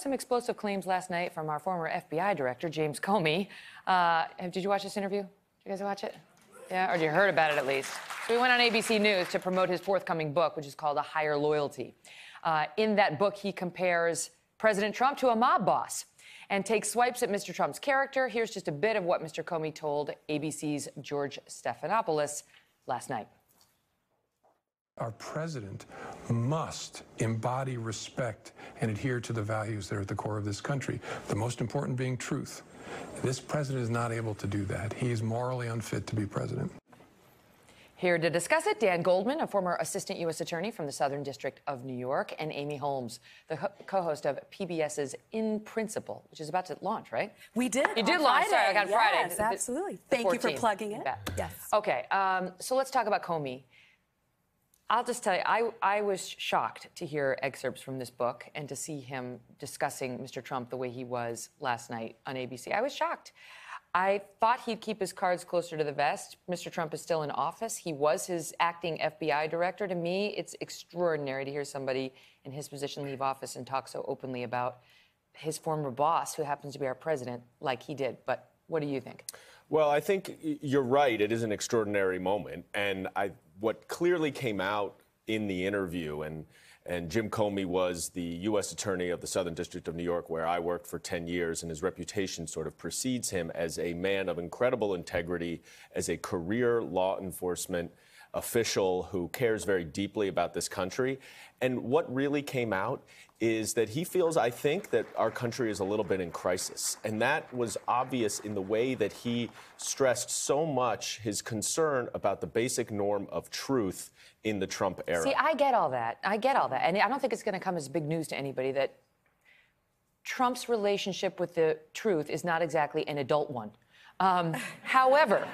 Some explosive claims last night from our former FBI director, James Comey. Did you watch this interview? Did you guys watch it? Yeah, or you heard about it at least. So he went on ABC News to promote his forthcoming book, which is called A Higher Loyalty. In that book, he compares President Trump to a mob boss and takes swipes at Mr. Trump's character. Here's just a bit of what Mr. Comey told ABC's George Stephanopoulos last night. Our president must embody respect and adhere to the values that are at the core of this country, the most important being truth. This president is not able to do that. He is morally unfit to be president. Here to discuss it, Dan Goldman, a former assistant U.S. attorney from the Southern District of New York, and Amy Holmes, the co-host of PBS's In Principle, which is about to launch, right? We did. You did launch. Sorry, I got Friday. Yes, absolutely. Thank you for plugging it. Yes. Okay, so let's talk about Comey. I'll just tell you, I was shocked to hear excerpts from this book and to see him discussing Mr. Trump the way he was last night on ABC. I was shocked. I thought he'd keep his cards closer to the vest. Mr. Trump is still in office. He was his acting FBI director. To me, it's extraordinary to hear somebody in his position leave office and talk so openly about his former boss, who happens to be our president, like he did. But what do you think? Well, I think you're right. It is an extraordinary moment. And what clearly came out in the interview, and Jim Comey was the U.S. attorney of the Southern District of New York, where I worked for 10 years, and his reputation sort of precedes him as a man of incredible integrity, as a career law enforcement official who cares very deeply about this country. And what really came out is that he feels, I think, that our country is a little bit in crisis. And that was obvious in the way that he stressed so much his concern about the basic norm of truth in the Trump era. See, I get all that. I get all that. And I don't think it's going to come as big news to anybody that Trump's relationship with the truth is not exactly an adult one. However,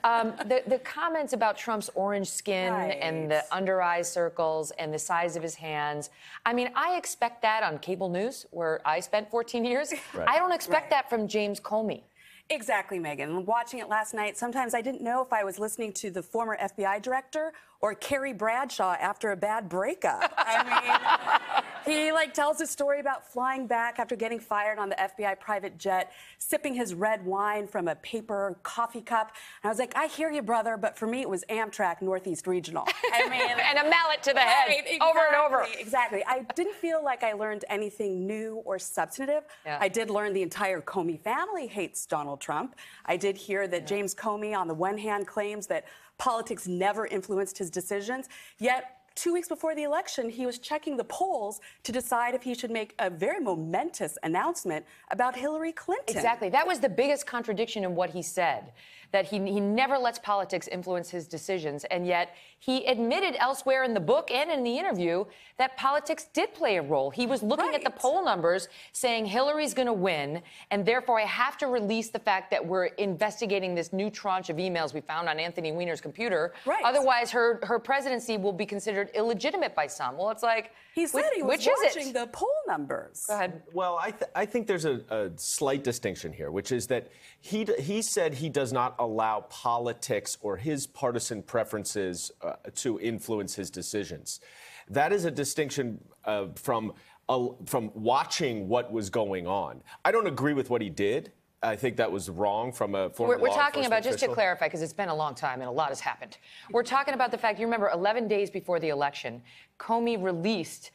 the comments about Trump's orange skin and the under eye circles and the size of his hands, I mean, I expect that on cable news, where I spent 14 years. Right. I don't expect that from James Comey. Exactly, Megyn. Watching it last night, sometimes I didn't know if I was listening to the former FBI director or Carrie Bradshaw after a bad breakup. I mean, he tells a story about flying back after getting fired on the FBI private jet, sipping his red wine from a paper coffee cup. And I was like, I hear you, brother, but for me, it was Amtrak Northeast Regional. I mean, and a mallet to the head, exactly, over and over. Exactly. I didn't feel like I learned anything new or substantive. Yeah. I did learn the entire Comey family hates Donald Trump. I did hear that James Comey, on the one hand, claims that politics never influenced his decisions, yet 2 weeks before the election, he was checking the polls to decide if he should make a very momentous announcement about Hillary Clinton. Exactly. That was the biggest contradiction in what he said, that he never lets politics influence his decisions. And yet he admitted elsewhere in the book and in the interview that politics did play a role. He was looking at the poll numbers, saying Hillary's going to win, and therefore I have to release the fact that we're investigating this new tranche of emails we found on Anthony Weiner's computer. Right. Otherwise, her presidency will be considered illegitimate by some. Well, it's like, he said he was watching the poll numbers. Go ahead. Well, I think there's a slight distinction here, which is that he said he does not allow politics or his partisan preferences to influence his decisions. That is a distinction from watching what was going on. I don't agree with what he did. I think that was wrong from a former We're talking about, just to clarify, because it's been a long time and a lot has happened. We're talking about the fact, you remember 11 days before the election, Comey released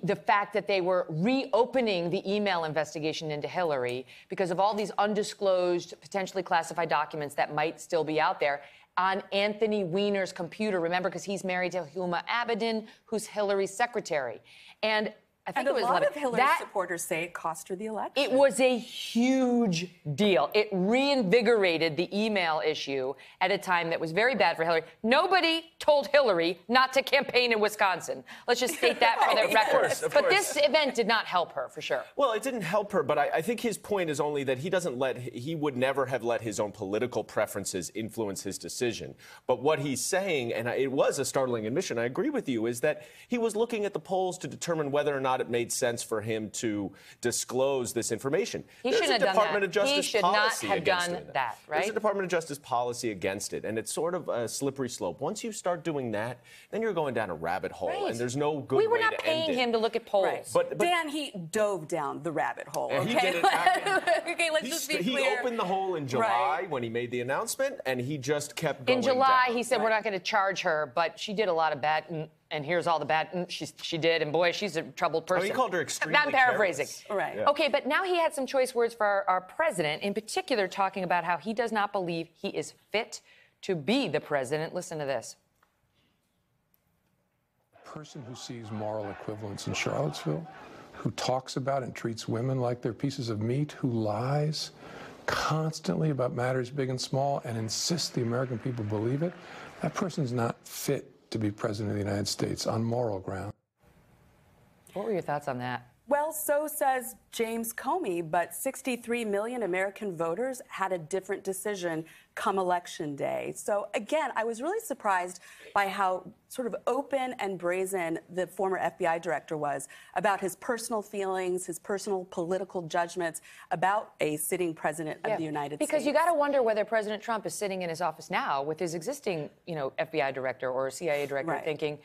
the fact that they were reopening the email investigation into Hillary because of all these undisclosed, potentially classified documents that might still be out there on Anthony Weiner's computer. Remember, because he's married to Huma Abedin, who's Hillary's secretary. And I think and it was a lot of Hillary's supporters say it cost her the election. It was a huge deal. It reinvigorated the email issue at a time that was very bad for Hillary. Nobody told Hillary not to campaign in Wisconsin. Let's just state that for the record. But this event did not help her, for sure. Well, it didn't help her, but I think his point is only that he would never have let his own political preferences influence his decision. But what he's saying, and it was a startling admission, I agree with you, is that he was looking at the polls to determine whether or not not it made sense for him to disclose this information. He shouldn't have done that. He should not have done that, right? There's a Department of Justice policy against it, and it's sort of a slippery slope. Once you start doing that, then you're going down a rabbit hole, and there's no good way to end it. We were not paying him to look at polls. Right. But Dan, he dove down the rabbit hole. And okay, he did it okay, let's just be clear. He opened the hole in July when he made the announcement, and he just kept going in July, down. He said, we're not going to charge her, but she did a lot of bad, and here's all the bad she did, and boy, she's a troubled person. He called her extremely I'm paraphrasing. Right. Yeah. Okay, but now he had some choice words for our president, in particular talking about how he does not believe he is fit to be the president. Listen to this. A person who sees moral equivalence in Charlottesville, who talks about and treats women like they're pieces of meat, who lies constantly about matters big and small and insists the American people believe it, that person's not fit to be president of the United States on moral ground. What were your thoughts on that? Well, so says James Comey, but 63 million American voters had a different decision come Election Day. So again, I was really surprised by how sort of open and brazen the former FBI director was about his personal feelings, his personal political judgments about a sitting president of the United States. Because you got to wonder whether President Trump is sitting in his office now with his existing, FBI director or CIA director thinking,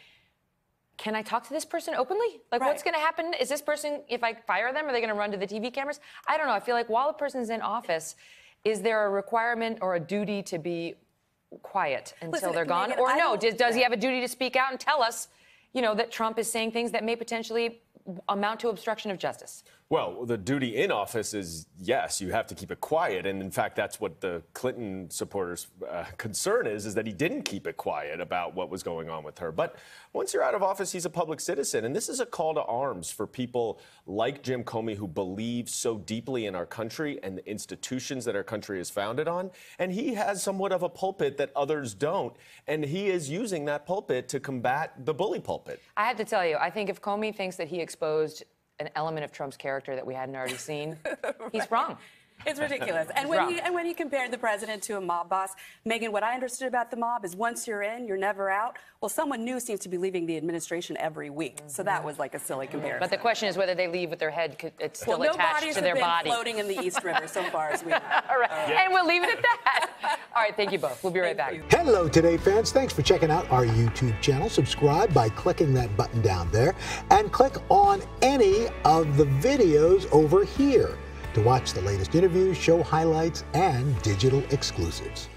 can I talk to this person openly? Like, what's going to happen? Is this person, if I fire them, are they going to run to the TV cameras? I don't know. I feel like while the person's in office, is there a requirement or a duty to be quiet until they're gone? Megyn, or no, does he have a duty to speak out and tell us, that Trump is saying things that may potentially amount to obstruction of justice? Well, the duty in office is, yes, you have to keep it quiet. And in fact, that's what the Clinton supporters' concern is that he didn't keep it quiet about what was going on with her. But once you're out of office, he's a public citizen. And this is a call to arms for people like Jim Comey who believe so deeply in our country and the institutions that our country is founded on. And he has somewhat of a pulpit that others don't. And he is using that pulpit to combat the bully pulpit. I have to tell you, I think if Comey thinks that he exposed an element of Trump's character that we hadn't already seen, he's wrong. It's ridiculous. And when he compared the president to a mob boss, Megyn, what I understood about the mob is once you're in, you're never out. Well, someone new seems to be leaving the administration every week. So that was like a silly comparison. But the question is whether they leave with their head it's still attached to their body. No bodies have been floating in the East River so far as we know. All right. And we'll leave it at that. All right. Thank you both. We'll be right back. Hello, Today fans. Thanks for checking out our YouTube channel. Subscribe by clicking that button down there and click on any of the videos over here to watch the latest interviews, show highlights, and digital exclusives.